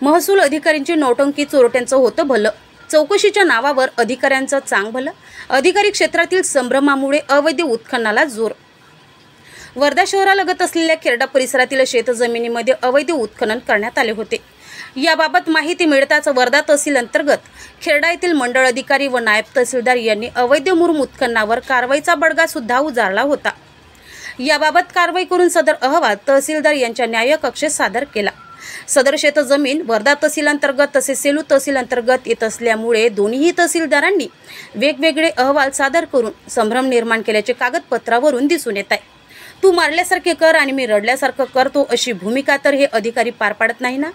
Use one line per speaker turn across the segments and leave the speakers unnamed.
महसूल अधिकाऱ्यांची नौटंकी चोरट्यांचं होतं भलं। चौकशीच्या नावावर अधिकाऱ्यांचं चांग भलं। अधिकारी क्षेत्रातील संभ्रमामुळे अवैध उत्खननाला जोर। वर्धा शहरालगत असलेल्या खेरडा परिसरातील शेतजमिनीमध्ये अवैध उत्खनन करण्यात आले होते। याबाबत माहिती मिळताच वर्धा तहसील अंतर्गत खेरडा येथील मंडळ अधिकारी व नायब तहसीलदार यांनी अवैध मुरुम उत्खननावर कारवाईचा बडगा सुद्धा उजाळला होता। याबाबत कारवाई करून सदर अहवाल तहसीलदार यांच्या न्याय कक्षेत सादर केला। सदर शेतजमीन वर्धा तहसील अंतर्गत तसेच सेलू तहसील अंतर्गत येत असल्यामुळे दोन्ही तहसीलदारांनी वेगवेगळे अहवाल सादर करून संभ्रम निर्माण केल्याचे कागदपत्रावरून दिसून येत आहे। तू मारल्यासारखे कर आणि मी रडल्यासारखं करतो अशी भूमिका तर हे अधिकारी पार पाडत नाही ना।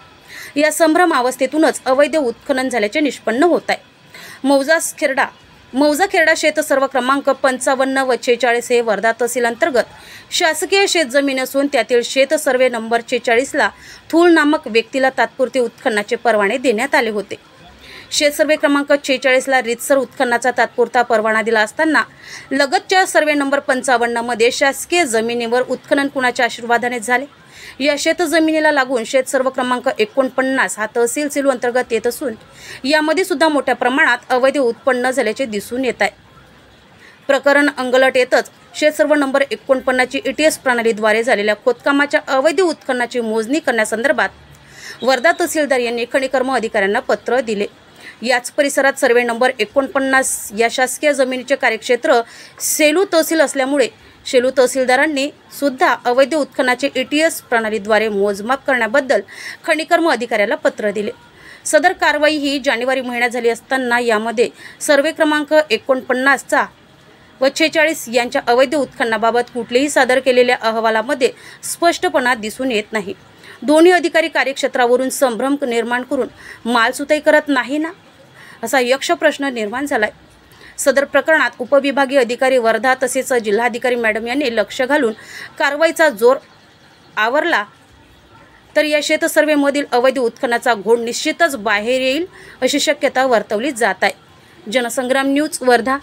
या संभ्रम अवस्थेतूनच अवैध उत्खनन झाल्याचे निष्पन्न होत आहे। मौजा खेरडा शेत सर्व क्रमांक 55 व 46 हे वर्धा तहसील अंतर्गत शासकीय शेतजमीन असून त्यातील शेत सर्वे नंबर 46 ला थूल नामक व्यक्तीला तात्पुरते उत्खननाचे परवाने देण्यात आले होते। शेत सर्वे क्रमांक 46 ला रितसर उत्खननाचा तात्पुरता परवाना दिला असताना लगतच्या सर्वे नंबर 55 मध्ये शासकीय जमिनीवर उत्खनन कुणाच्या आशीर्वादाने झाले। या शेतजमिनीला लागून शेत सर्व क्रमांक 49 हा तहसील सेलू अंतर्गत येत असून यामध्ये सुद्धा मोठ्या प्रमाणात अवैध उत्पन्न झाल्याचे दिसून येत आहे। प्रकरण अंगलट येतच शेत सर्व नंबर 49 ची ETS प्रणालीद्वारे झालेल्या खोदकामाच्या अवैध उत्खननाची मोजणी करण्यासंदर्भात वर्धा तहसीलदार यांनी खनिकर्म अधिकाऱ्यांना पत्र दिले। याच परिसरात सर्वे नंबर 49 या शासकीय जमिनीचे कार्यक्षेत्र सेलू तहसील असल्यामुळे सेलू तहसीलदारांनी सुद्धा अवैध उत्खननाचे ETS प्रणालीद्वारे मोजमाप करण्याबद्दल खनिकर्म अधिकाऱ्याला पत्र दिले। सदर कारवाई ही जानेवारी महिन्यात झाली असताना यामध्ये सर्वे क्रमांक 49 चा व 46 यांच्या अवैध उत्खननाबाबत कुठलेही सादर केलेल्या अहवालामध्ये स्पष्टपणा दिसून येत नाही। दोन्ही अधिकारी कार्यक्षेत्रावरून संभ्रम निर्माण करून मालसुताई करत नाही ना, असा यक्ष प्रश्न निर्माण झालाय। सदर प्रकरणात उपविभागीय अधिकारी वर्धा तसेच जिल्हाधिकारी मॅडम यांनी लक्ष घालून कारवाईचा जोर आवरला तर या शेत सर्वेमधील अवैध उत्खननाचा घोड निश्चितच बाहेर येईल अशी शक्यता वर्तवली जात आहे। जनसंग्राम न्यूज वर्धा।